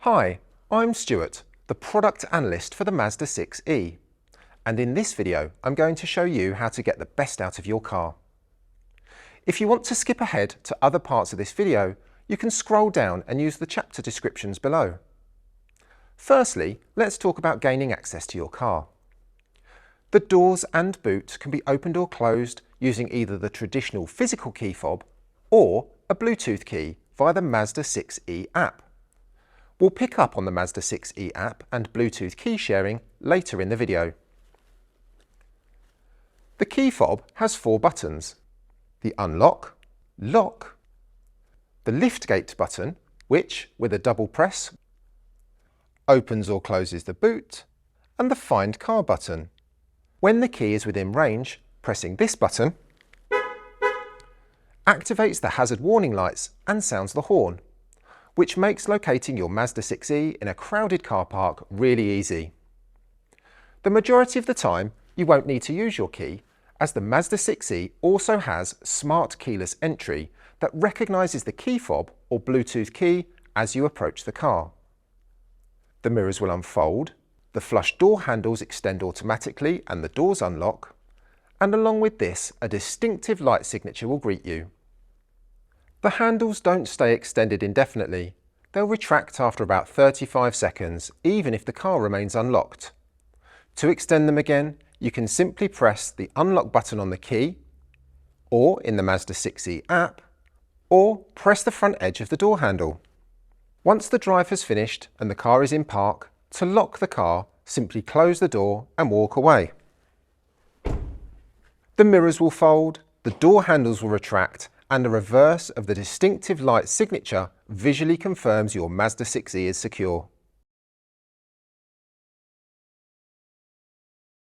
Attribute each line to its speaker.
Speaker 1: Hi, I'm Stuart, the product analyst for the Mazda6e, and in this video I'm going to show you how to get the best out of your car. If you want to skip ahead to other parts of this video, you can scroll down and use the chapter descriptions below. Firstly, let's talk about gaining access to your car. The doors and boot can be opened or closed using either the traditional physical key fob or a Bluetooth key via the Mazda6e app. We'll pick up on the Mazda6e app and Bluetooth key sharing later in the video. The key fob has 4 buttons: the unlock, lock, the liftgate button, which, with a double press, opens or closes the boot, and the find car button. When the key is within range, pressing this button activates the hazard warning lights and sounds the horn, which makes locating your Mazda6e in a crowded car park really easy. The majority of the time, you won't need to use your key, as the Mazda6e also has smart keyless entry that recognises the key fob or Bluetooth key as you approach the car. The mirrors will unfold, the flush door handles extend automatically and the doors unlock, and along with this, a distinctive light signature will greet you. The handles don't stay extended indefinitely. They'll retract after about 35 seconds, even if the car remains unlocked. To extend them again, you can simply press the unlock button on the key, or in the Mazda6e app, or press the front edge of the door handle. Once the drive has finished and the car is in park, to lock the car, simply close the door and walk away. The mirrors will fold, the door handles will retract, and the reverse of the distinctive light signature visually confirms your Mazda6e is secure.